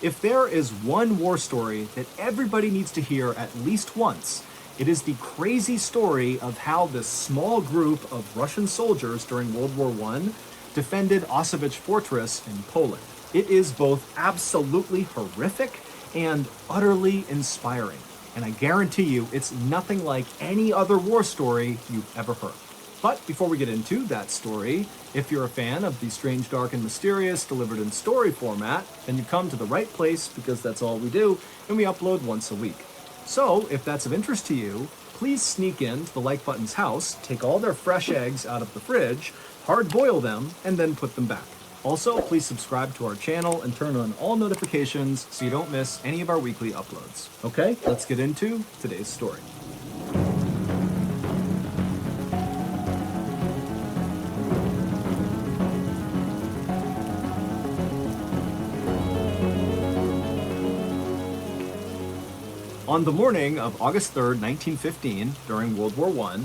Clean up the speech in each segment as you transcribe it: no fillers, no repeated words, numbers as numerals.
If there is one war story that everybody needs to hear at least once, it is the crazy story of how this small group of Russian soldiers during World War I defended Auschwitz Fortress in Poland. It is both absolutely horrific and utterly inspiring, and I guarantee you it's nothing like any other war story you've ever heard. But before we get into that story, if you're a fan of the strange, dark, and mysterious delivered in story format, then you've come to the right place because that's all we do, and we upload once a week. So, if that's of interest to you, please sneak into the like button's house, take all their fresh eggs out of the fridge, hard boil them, and then put them back. Also, please subscribe to our channel and turn on all notifications so you don't miss any of our weekly uploads. Okay, let's get into today's story. On the morning of August 3rd, 1915, during World War I,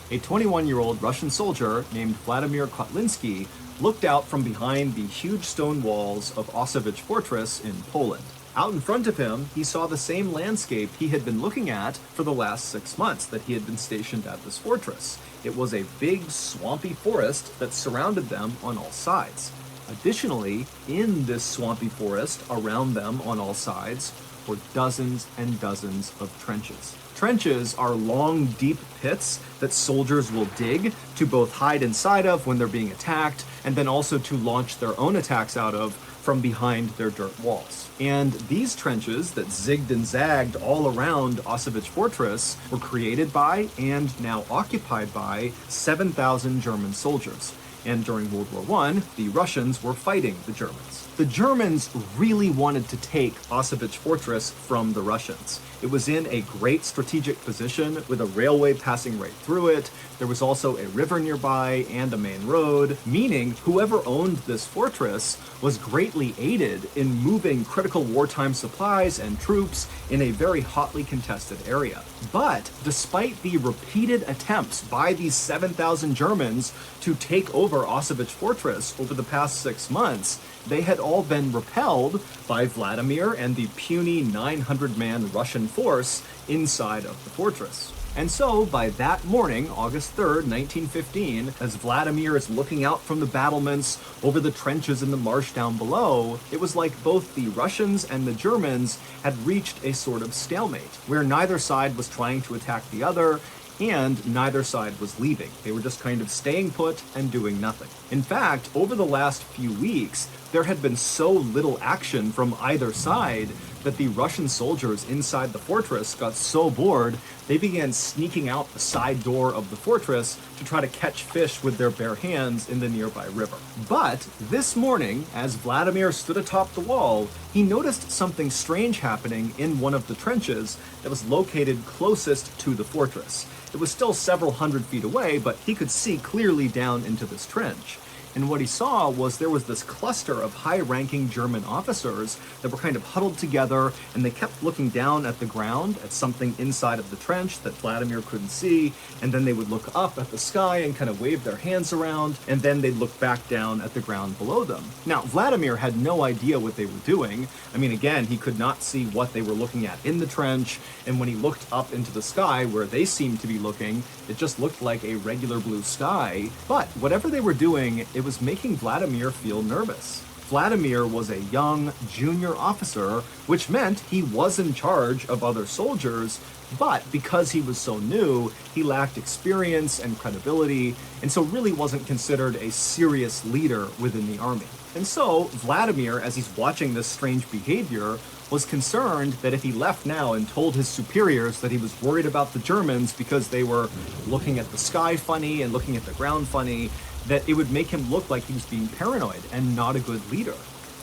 a 21-year-old Russian soldier named Vladimir Kotlinski looked out from behind the huge stone walls of Auschwitz Fortress in Poland. Out in front of him, he saw the same landscape he had been looking at for the last 6 months that he had been stationed at this fortress. It was a big, swampy forest that surrounded them on all sides. Additionally, in this swampy forest around them on all sides were dozens and dozens of trenches. Trenches are long, deep pits that soldiers will dig to both hide inside of when they're being attacked, and then also to launch their own attacks out of from behind their dirt walls. And these trenches that zigged and zagged all around Auschwitz Fortress were created by and now occupied by 7,000 German soldiers. And during World War I, the Russians were fighting the Germans. The Germans really wanted to take Auschwitz Fortress from the Russians. It was in a great strategic position with a railway passing right through it. There was also a river nearby and a main road, meaning whoever owned this fortress was greatly aided in moving critical wartime supplies and troops in a very hotly contested area. But despite the repeated attempts by these 7,000 Germans to take over Auschwitz Fortress over the past 6 months, they had all been repelled by Vladimir and the puny 900-man Russian force inside of the fortress. And so, by that morning, August 3rd, 1915, as Vladimir is looking out from the battlements over the trenches in the marsh down below, it was like both the Russians and the Germans had reached a sort of stalemate, where neither side was trying to attack the other, and neither side was leaving. They were just kind of staying put and doing nothing. In fact, over the last few weeks, there had been so little action from either side that the Russian soldiers inside the fortress got so bored, they began sneaking out the side door of the fortress to try to catch fish with their bare hands in the nearby river. But this morning, as Vladimir stood atop the wall, he noticed something strange happening in one of the trenches that was located closest to the fortress. It was still several hundred feet away, but he could see clearly down into this trench. And what he saw was there was this cluster of high-ranking German officers that were kind of huddled together, and they kept looking down at the ground at something inside of the trench that Vladimir couldn't see, and then they would look up at the sky and kind of wave their hands around, and then they'd look back down at the ground below them. Now, Vladimir had no idea what they were doing. I mean, again, he could not see what they were looking at in the trench, and when he looked up into the sky where they seemed to be looking, it just looked like a regular blue sky. But whatever they were doing, it was making Vladimir feel nervous. Vladimir was a young junior officer, which meant he was in charge of other soldiers, but because he was so new, he lacked experience and credibility, and so really wasn't considered a serious leader within the army. And so Vladimir, as he's watching this strange behavior, was concerned that if he left now and told his superiors that he was worried about the Germans because they were looking at the sky funny and looking at the ground funny, that it would make him look like he was being paranoid and not a good leader.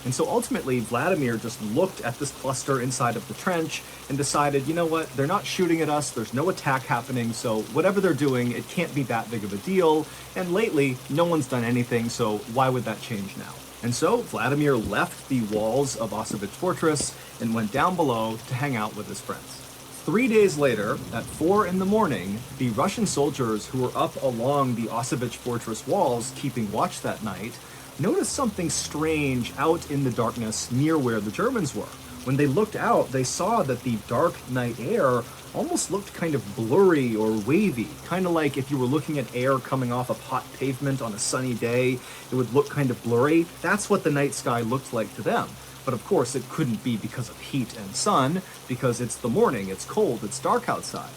And so ultimately, Vladimir just looked at this cluster inside of the trench and decided, you know what, they're not shooting at us, there's no attack happening, so whatever they're doing, it can't be that big of a deal, and lately, no one's done anything, so why would that change now? And so Vladimir left the walls of Auschwitz Fortress and went down below to hang out with his friends. 3 days later, at 4 in the morning, the Russian soldiers who were up along the Auschwitz Fortress walls keeping watch that night noticed something strange out in the darkness near where the Germans were. When they looked out, they saw that the dark night air almost looked kind of blurry or wavy, kind of like if you were looking at air coming off of hot pavement on a sunny day, it would look kind of blurry. That's what the night sky looked like to them. But of course, it couldn't be because of heat and sun, because it's the morning, it's cold, it's dark outside.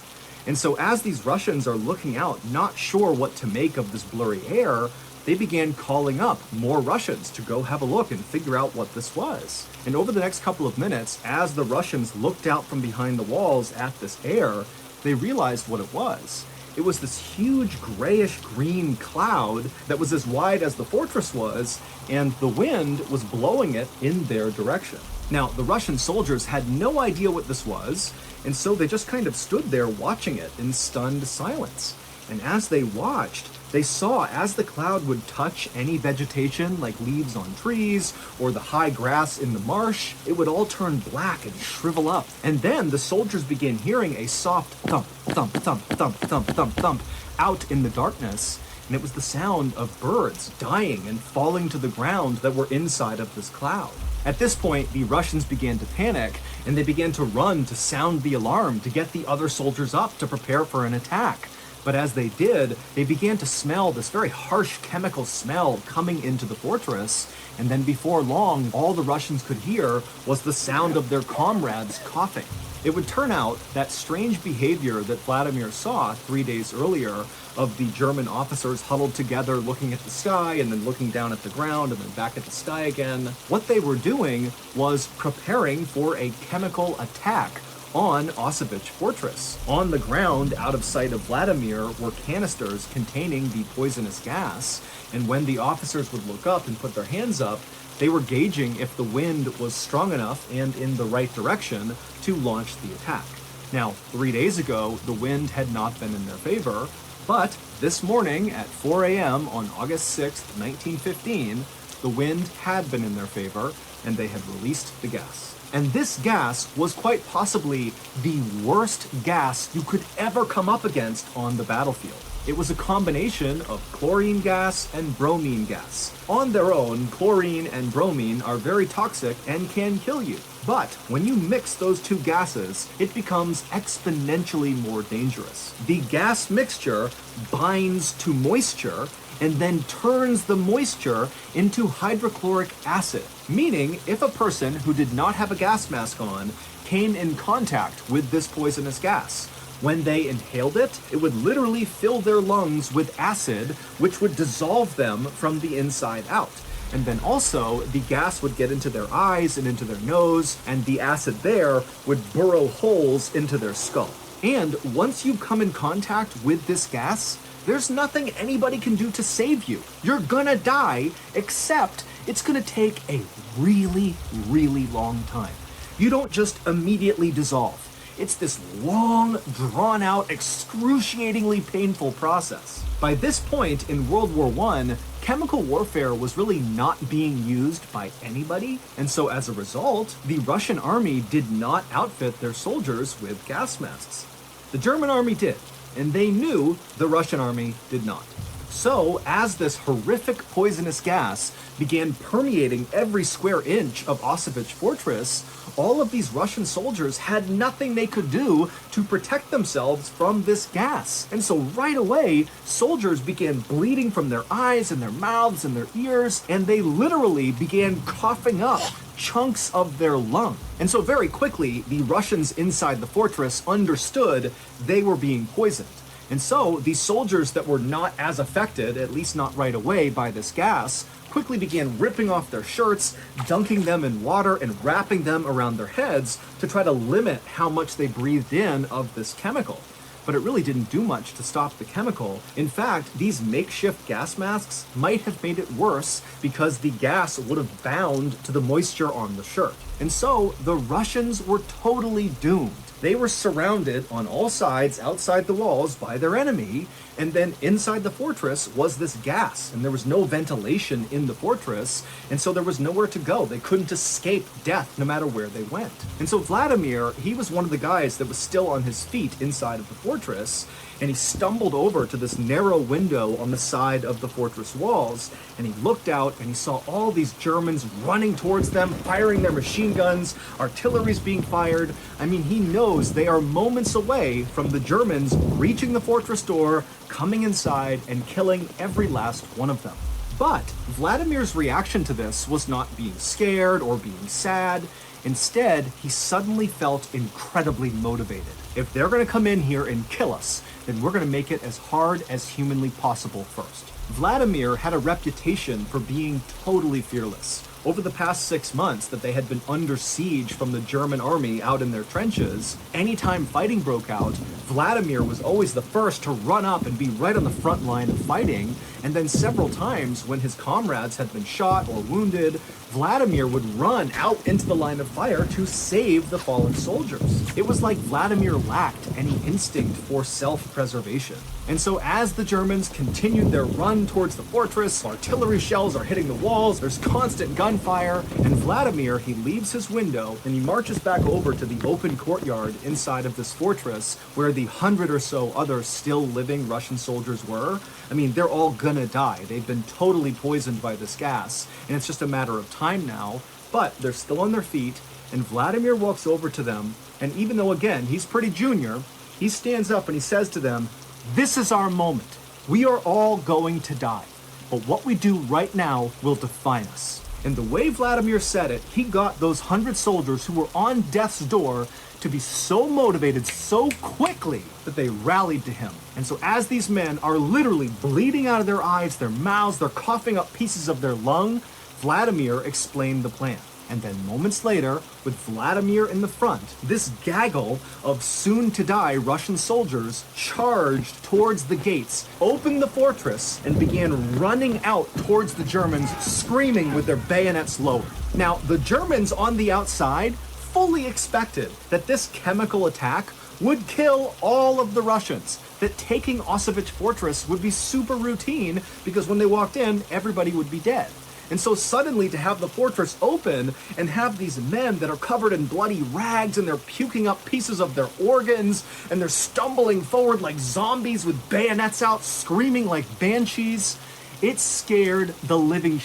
And so as these Russians are looking out, not sure what to make of this blurry air, they began calling up more Russians to go have a look and figure out what this was. And over the next couple of minutes, as the Russians looked out from behind the walls at this air, they realized what it was. It was this huge grayish-green cloud that was as wide as the fortress was, and the wind was blowing it in their direction. Now, the Russian soldiers had no idea what this was, and so they just kind of stood there watching it in stunned silence. And as they watched, they saw as the cloud would touch any vegetation like leaves on trees or the high grass in the marsh, it would all turn black and shrivel up. And then the soldiers began hearing a soft thump, thump, thump, thump, thump, thump, thump out in the darkness. And it was the sound of birds dying and falling to the ground that were inside of this cloud. At this point, the Russians began to panic, and they began to run to sound the alarm to get the other soldiers up to prepare for an attack. But as they did, they began to smell this very harsh chemical smell coming into the fortress, and then before long, all the Russians could hear was the sound of their comrades coughing. It would turn out that strange behavior that Vladimir saw 3 days earlier of the German officers huddled together looking at the sky and then looking down at the ground and then back at the sky again, what they were doing was preparing for a chemical attack on Auschwitz Fortress. On the ground, out of sight of Vladimir, were canisters containing the poisonous gas, and when the officers would look up and put their hands up, they were gauging if the wind was strong enough and in the right direction to launch the attack. Now, 3 days ago, the wind had not been in their favor, but this morning at 4 a.m. on August 6th, 1915, the wind had been in their favor, and they had released the gas. And this gas was quite possibly the worst gas you could ever come up against on the battlefield. It was a combination of chlorine gas and bromine gas. On their own, chlorine and bromine are very toxic and can kill you. But when you mix those two gases, it becomes exponentially more dangerous. The gas mixture binds to moisture and then turns the moisture into hydrochloric acid. Meaning, if a person who did not have a gas mask on came in contact with this poisonous gas, when they inhaled it, it would literally fill their lungs with acid, which would dissolve them from the inside out. And then also, the gas would get into their eyes and into their nose, and the acid there would burrow holes into their skull. And once you come in contact with this gas, there's nothing anybody can do to save you. You're gonna die, except it's gonna take a really, really long time. You don't just immediately dissolve. It's this long, drawn-out, excruciatingly painful process. By this point in World War I, chemical warfare was really not being used by anybody, and so as a result, the Russian army did not outfit their soldiers with gas masks. The German army did, and they knew the Russian army did not. So, as this horrific poisonous gas began permeating every square inch of Auschwitz Fortress, all of these Russian soldiers had nothing they could do to protect themselves from this gas. And so right away, soldiers began bleeding from their eyes and their mouths and their ears, and they literally began coughing up chunks of their lung. And so very quickly, the Russians inside the fortress understood they were being poisoned. And so the soldiers that were not as affected, at least not right away, by this gas, quickly began ripping off their shirts, dunking them in water, and wrapping them around their heads to try to limit how much they breathed in of this chemical. But it really didn't do much to stop the chemical. In fact, these makeshift gas masks might have made it worse because the gas would have bound to the moisture on the shirt. And so the Russians were totally doomed. They were surrounded on all sides outside the walls by their enemy, and then inside the fortress was this gas, and there was no ventilation in the fortress, and so there was nowhere to go. They couldn't escape death no matter where they went. And so Vladimir, he was one of the guys that was still on his feet inside of the fortress, and he stumbled over to this narrow window on the side of the fortress walls, and he looked out and he saw all these Germans running towards them, firing their machine guns, artillery's being fired. I mean, he knows they are moments away from the Germans reaching the fortress door, coming inside, and killing every last one of them. But Vladimir's reaction to this was not being scared or being sad. Instead, he suddenly felt incredibly motivated. If they're going to come in here and kill us, then we're going to make it as hard as humanly possible first. Vladimir had a reputation for being totally fearless. Over the past 6 months that they had been under siege from the German army out in their trenches, anytime fighting broke out, Vladimir was always the first to run up and be right on the front line of fighting, and then several times when his comrades had been shot or wounded, Vladimir would run out into the line of fire to save the fallen soldiers. It was like Vladimir lacked any instinct for self-preservation. And so as the Germans continued their run towards the fortress, artillery shells are hitting the walls, there's constant gunfire, and Vladimir, he leaves his window and he marches back over to the open courtyard inside of this fortress where the 100 or so other still living Russian soldiers were. I mean, they're all gonna die. They've been totally poisoned by this gas, and it's just a matter of time now, but they're still on their feet, and Vladimir walks over to them, and even though, again, he's pretty junior, he stands up and he says to them, "This is our moment. We are all going to die, but what we do right now will define us." And the way Vladimir said it, he got those 100 soldiers who were on death's door to be so motivated so quickly that they rallied to him. And so as these men are literally bleeding out of their eyes, their mouths, they're coughing up pieces of their lung, Vladimir explained the plan. And then moments later, with Vladimir in the front, this gaggle of soon-to-die Russian soldiers charged towards the gates, opened the fortress, and began running out towards the Germans, screaming with their bayonets lowered. Now, the Germans on the outside fully expected that this chemical attack would kill all of the Russians, that taking Auschwitz Fortress would be super routine because when they walked in, everybody would be dead. And so suddenly to have the fortress open and have these men that are covered in bloody rags and they're puking up pieces of their organs and they're stumbling forward like zombies with bayonets out, screaming like banshees, it scared the living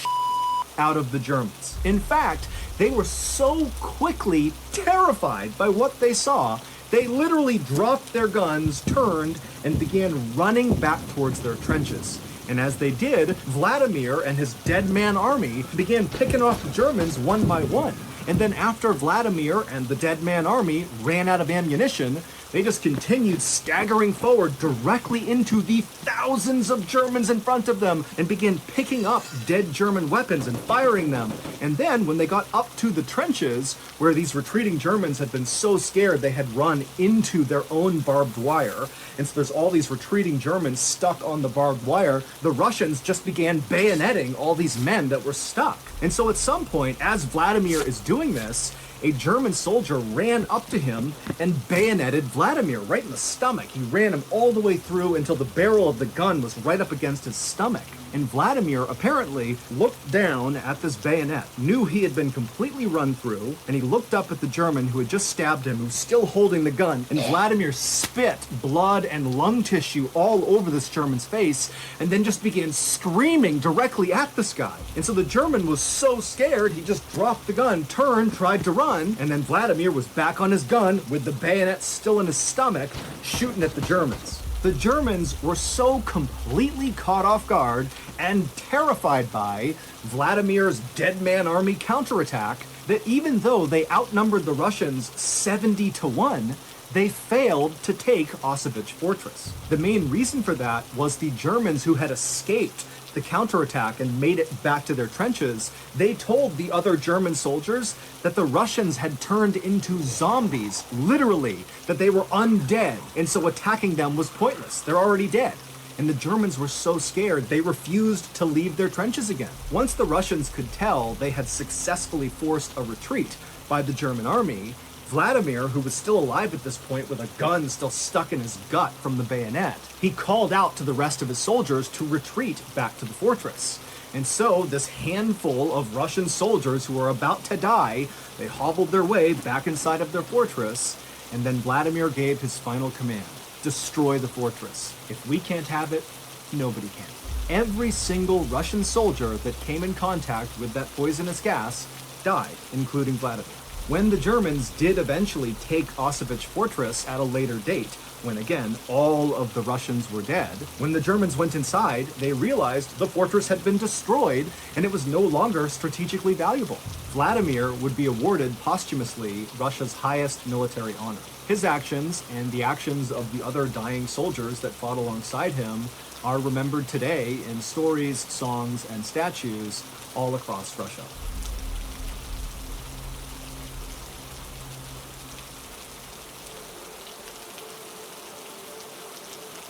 out of the Germans. In fact, they were so quickly terrified by what they saw, they literally dropped their guns, turned, and began running back towards their trenches. And as they did, Vladimir and his dead man army began picking off the Germans one by one. And then after Vladimir and the dead man army ran out of ammunition, they just continued staggering forward directly into the thousands of Germans in front of them and began picking up dead German weapons and firing them. And then when they got up to the trenches, where these retreating Germans had been so scared they had run into their own barbed wire, and so there's all these retreating Germans stuck on the barbed wire, the Russians just began bayoneting all these men that were stuck. And so at some point, as Vladimir is doing this, a German soldier ran up to him and bayoneted Vladimir right in the stomach. He ran him all the way through until the barrel of the gun was right up against his stomach. And Vladimir apparently looked down at this bayonet, knew he had been completely run through, and he looked up at the German who had just stabbed him, who was still holding the gun, and Vladimir spit blood and lung tissue all over this German's face, and then just began screaming directly at this guy. And so the German was so scared, he just dropped the gun, turned, tried to run, and then Vladimir was back on his gun with the bayonet still in his stomach, shooting at the Germans. The Germans were so completely caught off guard and terrified by Vladimir's dead man army counterattack that even though they outnumbered the Russians 70-1, they failed to take Auschwitz Fortress. The main reason for that was the Germans who had escaped the counterattack and made it back to their trenches. They told the other German soldiers that the Russians had turned into zombies, literally, that they were undead, and so attacking them was pointless. They're already dead. And the Germans were so scared, they refused to leave their trenches again. Once the Russians could tell they had successfully forced a retreat by the German army, Vladimir, who was still alive at this point with a gun still stuck in his gut from the bayonet, he called out to the rest of his soldiers to retreat back to the fortress. And so this handful of Russian soldiers who were about to die, they hobbled their way back inside of their fortress, and then Vladimir gave his final command: destroy the fortress. If we can't have it, nobody can. Every single Russian soldier that came in contact with that poisonous gas died, including Vladimir. When the Germans did eventually take Auschwitz Fortress at a later date, when again, all of the Russians were dead, when the Germans went inside, they realized the fortress had been destroyed and it was no longer strategically valuable. Vladimir would be awarded posthumously Russia's highest military honor. His actions and the actions of the other dying soldiers that fought alongside him are remembered today in stories, songs, and statues all across Russia.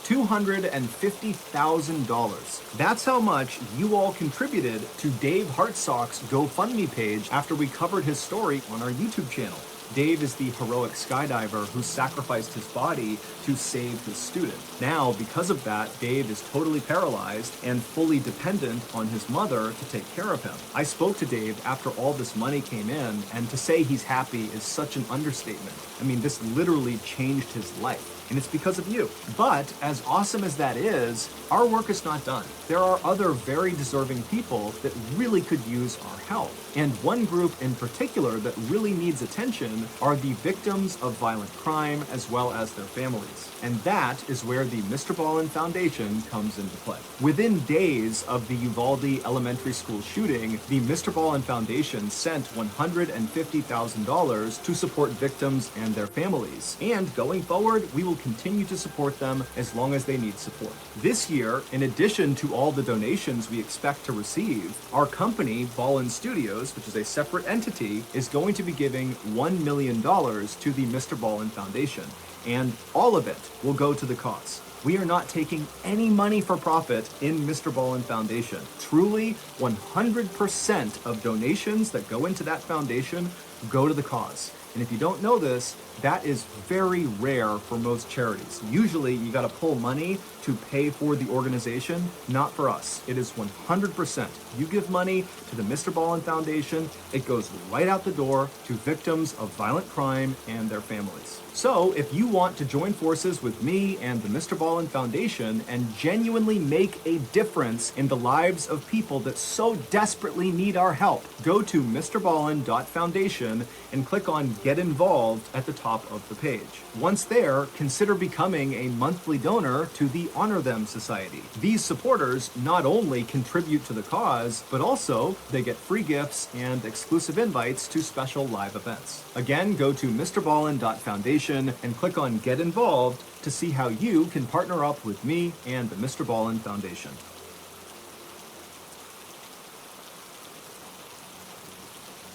$250,000. That's how much you all contributed to Dave Hartsock's GoFundMe page after we covered his story on our YouTube channel. Dave is the heroic skydiver who sacrificed his body to save his student. Now, because of that, Dave is totally paralyzed and fully dependent on his mother to take care of him. I spoke to Dave after all this money came in, and to say he's happy is such an understatement. I mean, this literally changed his life. And it's because of you. But as awesome as that is, our work is not done. There are other very deserving people that really could use our help. And one group in particular that really needs attention are the victims of violent crime as well as their families. And that is where the Mr. Ballin Foundation comes into play. Within days of the Uvalde Elementary School shooting, the Mr. Ballin Foundation sent $150,000 to support victims and their families. And going forward, we will continue to support them as long as they need support. This year, in addition to all the donations we expect to receive, our company, Ballin Studios, which is a separate entity, is going to be giving $1 million to the Mr. Ballin Foundation, and all of it will go to the cause. We are not taking any money for profit in Mr. Ballin Foundation. Truly, 100% of donations that go into that foundation go to the cause. And if you don't know this, that is very rare for most charities. Usually you gotta pull money to pay for the organization, not for us. It is 100%. You give money to the Mr. Ballin Foundation, it goes right out the door to victims of violent crime and their families. So if you want to join forces with me and the Mr. Ballin Foundation and genuinely make a difference in the lives of people that so desperately need our help, go to mrballin.foundation and click on Get Involved at the top of the page. Once there, consider becoming a monthly donor to the Honor Them Society. These supporters not only contribute to the cause, but also they get free gifts and exclusive invites to special live events. Again, go to mrballin.foundation and click on Get Involved to see how you can partner up with me and the Mr. Ballin Foundation.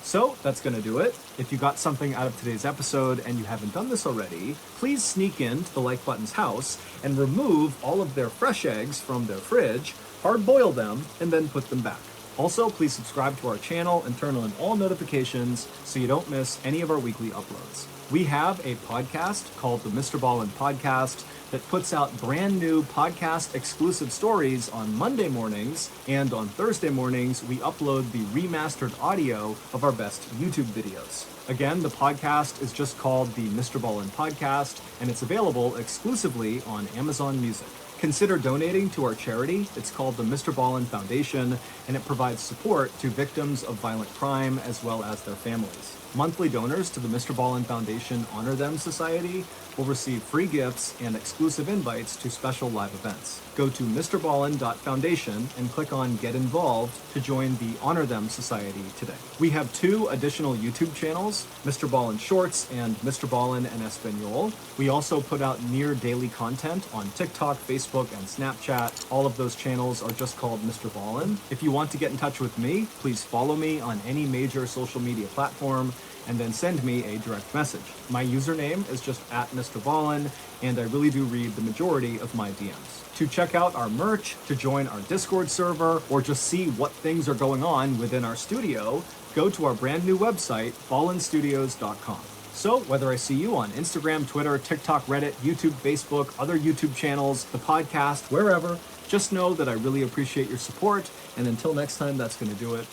So that's going to do it. If you got something out of today's episode and you haven't done this already, please sneak into the Like Button's house and remove all of their fresh eggs from their fridge, hard boil them, and then put them back. Also, please subscribe to our channel and turn on all notifications so you don't miss any of our weekly uploads. We have a podcast called the Mr. Ballin Podcast that puts out brand new podcast exclusive stories on Monday mornings, and on Thursday mornings we upload the remastered audio of our best YouTube videos. Again, the podcast is just called the Mr. Ballin Podcast, and it's available exclusively on Amazon Music. Consider donating to our charity. It's called the Mr. Ballin Foundation, and it provides support to victims of violent crime as well as their families. Monthly donors to the Mr. Ballin Foundation Honor Them Society will receive free gifts and exclusive invites to special live events. Go to mrballin.foundation and click on Get Involved to join the Honor Them Society today. We have 2 additional YouTube channels, Mr. Ballin Shorts and Mr. Ballin en Espanol. We also put out near daily content on TikTok, Facebook, and Snapchat. All of those channels are just called Mr. Ballin. If you want to get in touch with me, please follow me on any major social media platform and then send me a direct message. My username is just @Mr. Ballin, and I really do read the majority of my DMs. To check out our merch, to join our Discord server, or just see what things are going on within our studio, go to our brand new website, fallenstudios.com. So, whether I see you on Instagram, Twitter, TikTok, Reddit, YouTube, Facebook, other YouTube channels, the podcast, wherever, just know that I really appreciate your support. And until next time, that's going to do it.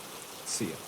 See ya.